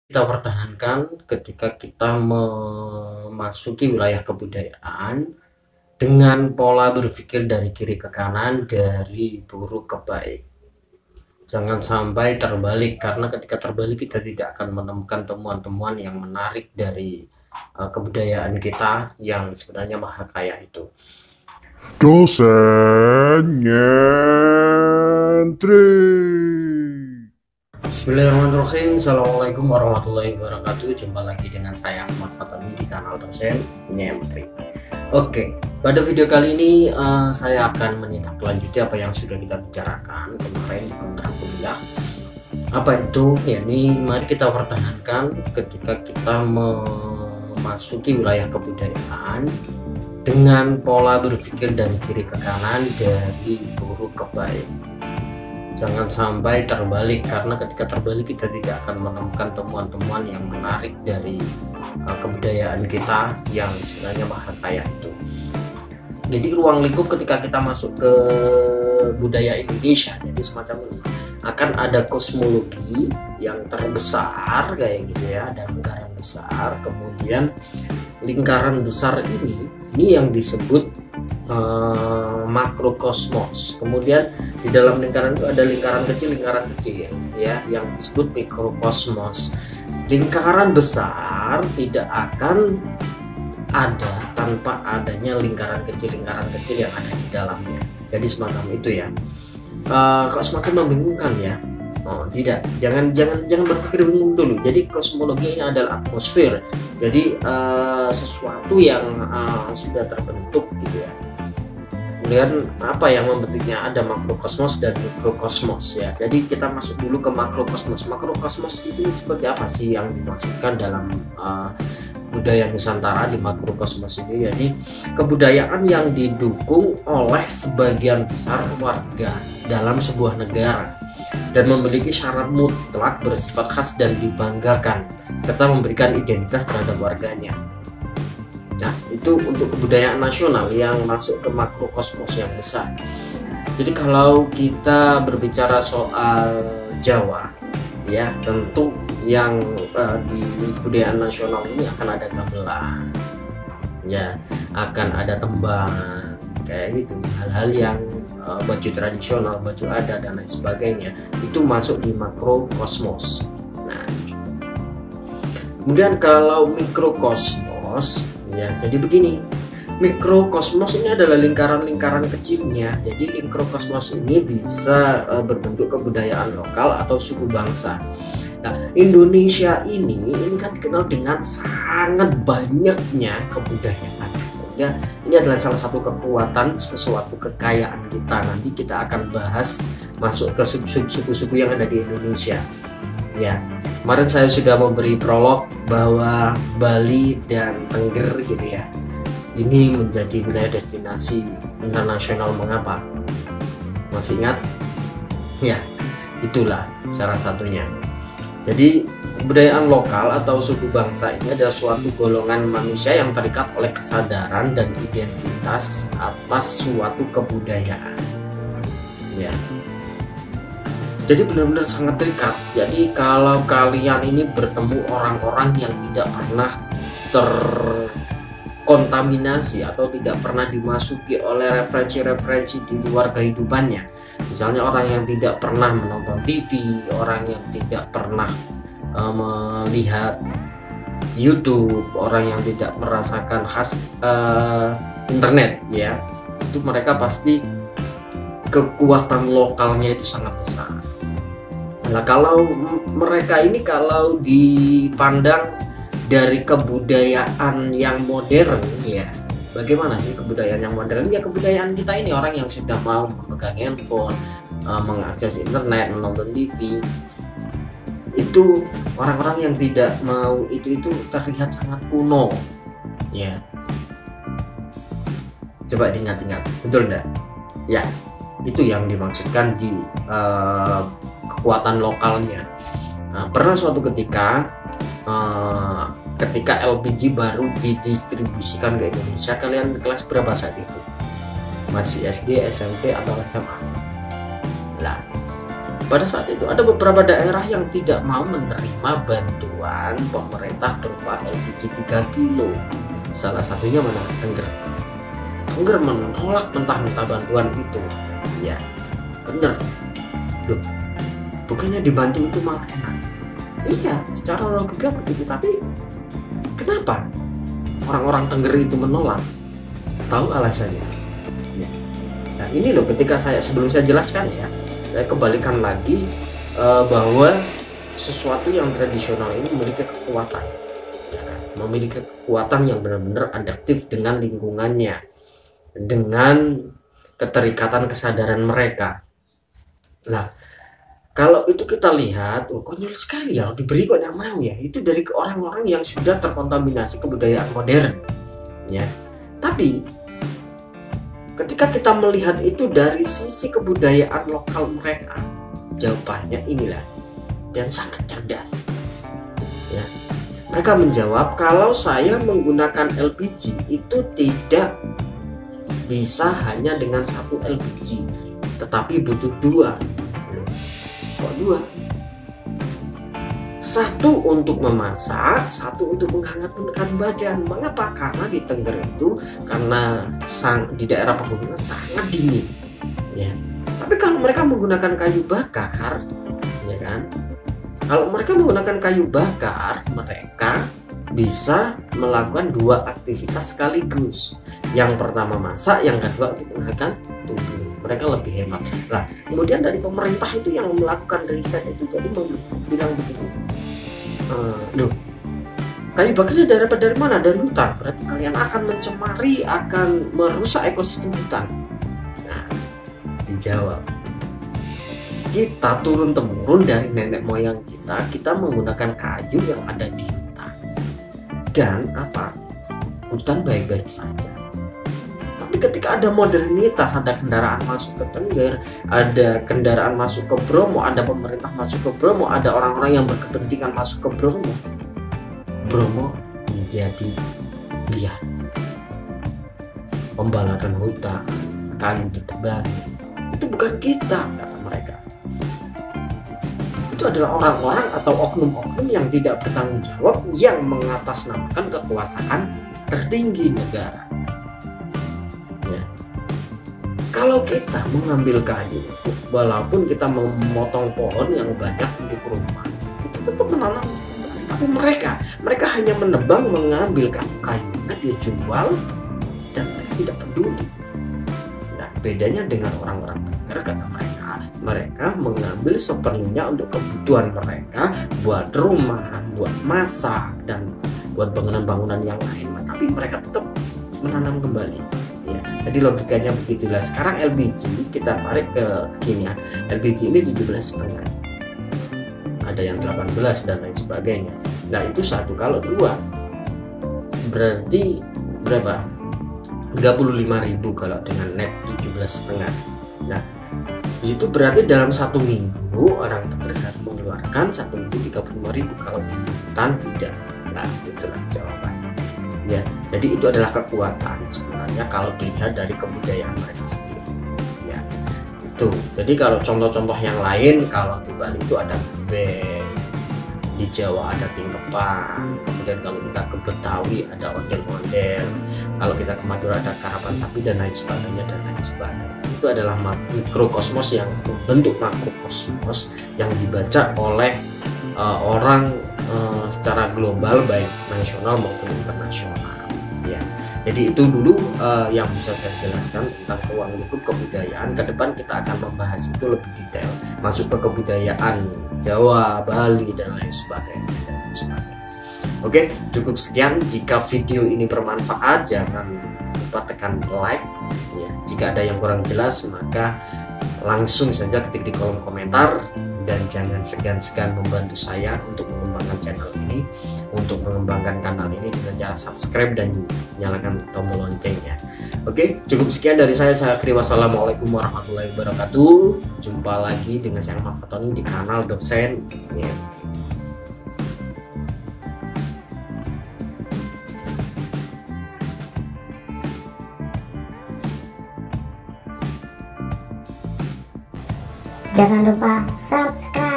kita pertahankan ketika kita memasuki wilayah kebudayaan dengan pola berpikir dari kiri ke kanan, dari buruk ke baik. Jangan sampai terbalik, karena ketika terbalik kita tidak akan menemukan temuan-temuan yang menarik dari kebudayaan kita yang sebenarnya maha kaya itu. Dosen nyentri. Bismillahirrahmanirrahim. Assalamualaikum warahmatullahi wabarakatuh. Jumpa lagi dengan saya Ahmad Fatami di kanal Dosen Nyentri. Oke, pada video kali ini saya akan menindaklanjuti apa yang sudah kita bicarakan kemarin di kontrak kuliah. Apa itu? Ini mari kita pertahankan ketika kita memasuki wilayah kebudayaan dengan pola berpikir dari kiri ke kanan, dari buruk ke baik. Jangan sampai terbalik, karena ketika terbalik kita tidak akan menemukan temuan-temuan yang menarik dari kebudayaan kita yang sebenarnya maha kaya itu. Jadi ruang lingkup ketika kita masuk ke budaya Indonesia, jadi semacam ini, akan ada kosmologi yang terbesar kayak gitu ya, ada lingkaran besar. Kemudian lingkaran besar ini yang disebut makrokosmos. Kemudian di dalam lingkaran itu ada lingkaran kecil ya, yang disebut mikrokosmos. Lingkaran besar tidak akan ada tanpa adanya lingkaran kecil yang ada di dalamnya. Jadi semacam itu ya. Kok semakin membingungkan ya? Oh, tidak, jangan berpikir bingung dulu. Jadi kosmologi ini adalah atmosfer. Jadi sesuatu yang sudah terbentuk gitu ya. Kemudian apa yang membentuknya, ada makrokosmos dan mikrokosmos ya. Jadi kita masuk dulu ke makrokosmos. Makrokosmos di sini seperti apa sih yang dimaksudkan dalam budaya Nusantara di makrokosmos ini? Jadi kebudayaan yang didukung oleh sebagian besar warga dalam sebuah negara dan memiliki syarat mutlak bersifat khas dan dibanggakan, serta memberikan identitas terhadap warganya. Nah, itu untuk kebudayaan nasional yang masuk ke makrokosmos yang besar. Jadi kalau kita berbicara soal Jawa ya, tentu yang di kebudayaan nasional ini akan ada gamelan ya, akan ada tembang kayak gitu, hal-hal yang baju tradisional, baju adat dan lain sebagainya, itu masuk di makrokosmos. Nah, kemudian kalau mikrokosmos ya, jadi begini, mikrokosmos ini adalah lingkaran-lingkaran kecilnya. Jadi mikrokosmos ini bisa berbentuk kebudayaan lokal atau suku bangsa. Nah, Indonesia ini kan dikenal dengan sangat banyaknya kebudayaan. Ya, ini adalah salah satu kekuatan, sesuatu kekayaan kita. Nanti kita akan bahas masuk ke suku-suku yang ada di Indonesia. Ya, kemarin saya sudah memberi prolog bahwa Bali dan Tengger gitu ya, ini menjadi wilayah destinasi internasional. Mengapa? Masih ingat? Ya, itulah salah satunya. Jadi kebudayaan lokal atau suku bangsa ini adalah suatu golongan manusia yang terikat oleh kesadaran dan identitas atas suatu kebudayaan ya. Jadi benar-benar sangat terikat. Jadi kalau kalian ini bertemu orang-orang yang tidak pernah terkontaminasi atau tidak pernah dimasuki oleh referensi-referensi di luar kehidupannya, misalnya orang yang tidak pernah menonton TV, orang yang tidak pernah melihat YouTube, orang yang tidak merasakan khas internet ya, itu mereka pasti kekuatan lokalnya itu sangat besar. Nah, kalau mereka ini kalau dipandang dari kebudayaan yang modern ya, bagaimana sih kebudayaan yang modern? Ya, kebudayaan kita ini orang yang sudah mau memegang handphone, mengakses internet, menonton TV. Itu orang-orang yang tidak mau itu terlihat sangat kuno ya. Coba diingat-ingat, betul enggak? Ya, itu yang dimaksudkan di kekuatan lokalnya. Nah, pernah suatu ketika ketika LPG baru didistribusikan ke Indonesia, kalian kelas berapa saat itu? Masih SD, SMP atau SMA? Lah, pada saat itu ada beberapa daerah yang tidak mau menerima bantuan pemerintah berupa LPG 3 kilo. Salah satunya mana? Tengger. Tengger menolak mentah-mentah bantuan itu. Ya, bener. Loh, bukannya dibantu itu malah enak. Iya, secara logika begitu, tapi kenapa orang-orang Tengger itu menolak? Tahu alasannya? Ya. Nah ini loh, ketika sebelum saya jelaskan ya, saya kembalikan lagi bahwa sesuatu yang tradisional ini memiliki kekuatan, ya kan? Memiliki kekuatan yang benar-benar adaptif dengan lingkungannya, dengan keterikatan kesadaran mereka. Nah, kalau itu kita lihat, konyol sekali ya, diberi kok tidak mau ya. Itu dari orang-orang yang sudah terkontaminasi kebudayaan modern, ya. Tapi ketika kita melihat itu dari sisi kebudayaan lokal mereka, jawabannya inilah, dan sangat cerdas. Ya, mereka menjawab kalau saya menggunakan LPG itu tidak bisa hanya dengan satu LPG, tetapi butuh dua. Kok dua? Satu untuk memasak, satu untuk menghangatkan badan. Mengapa? Karena di Tengger itu, karena di daerah pegunungan sangat dingin, ya. Tapi kalau mereka menggunakan kayu bakar, ya kan? Kalau mereka menggunakan kayu bakar, mereka bisa melakukan dua aktivitas sekaligus. Yang pertama masak, yang kedua untuk menghangatkan tubuh. Mereka lebih hemat. Nah, kemudian dari pemerintah itu yang melakukan riset itu jadi bilang begini, loh, kayu bakarnya dari mana? Dari hutan. Berarti kalian akan mencemari, akan merusak ekosistem hutan. Nah, dijawab, kita turun temurun dari nenek moyang kita menggunakan kayu yang ada di hutan. Dan apa? Hutan baik-baik saja. Tapi ketika ada modernitas, ada kendaraan masuk ke Tengger, ada kendaraan masuk ke Bromo, ada pemerintah masuk ke Bromo, ada orang-orang yang berkepentingan masuk ke Bromo, Bromo menjadi liar. Pembalakan hutan, kayu ditebang, itu bukan kita, kata mereka. Itu adalah orang-orang atau oknum-oknum yang tidak bertanggung jawab, yang mengatasnamakan kekuasaan tertinggi negara. Kalau kita mengambil kayu, walaupun kita memotong pohon yang banyak untuk rumah, kita tetap menanam. Tapi mereka hanya menebang, mengambil kayu-kayunya, dia jual, dan mereka tidak peduli. Nah, bedanya dengan orang-orang Tengger, kata mereka mengambil seperlunya untuk kebutuhan mereka, buat rumah, buat masak, dan buat bangunan-bangunan yang lain. Tapi mereka tetap menanam kembali. Ya, jadi logikanya begitulah. Sekarang LPG kita tarik ke kekinian. LPG ini 17,5. Ada yang 18 dan lain sebagainya. Nah, itu satu. Kalau dua berarti berapa? 35.000 kalau dengan net 17,5. Nah, itu berarti dalam satu minggu orang Tengger harus mengeluarkan 1 minggu 35.000. Kalau di hutan tidak. Nah, itulah jawabannya. Ya, jadi itu adalah kekuatan sebenarnya kalau dilihat dari kebudayaan mereka sendiri. Ya, itu. Jadi kalau contoh-contoh yang lain, kalau di Bali itu ada bebek, di Jawa ada tingkepan, kemudian kalau kita ke Betawi ada ondel-ondel, kalau kita ke Madura ada karapan sapi dan lain sebagainya dan lain sebagainya. Itu adalah mikrokosmos yang membentuk makrokosmos yang dibaca oleh orang secara global, baik nasional maupun internasional. Ya, jadi itu dulu yang bisa saya jelaskan tentang ruang lingkup kebudayaan. Ke depan kita akan membahas itu lebih detail, masuk ke kebudayaan Jawa, Bali dan lain sebagainya. Oke, cukup sekian. Jika video ini bermanfaat, jangan lupa tekan like. Ya, jika ada yang kurang jelas, maka langsung saja ketik di kolom komentar. Dan jangan segan-segan membantu saya untuk mengembangkan channel ini, untuk mengembangkan kanal ini dengan cara subscribe dan nyalakan tombol loncengnya. Oke, cukup sekian dari saya. Saya akhiri, wassalamualaikum warahmatullahi wabarakatuh. Jumpa lagi dengan saya Ahmad Fatoni di kanal Dosen Ngerti. Jangan lupa subscribe.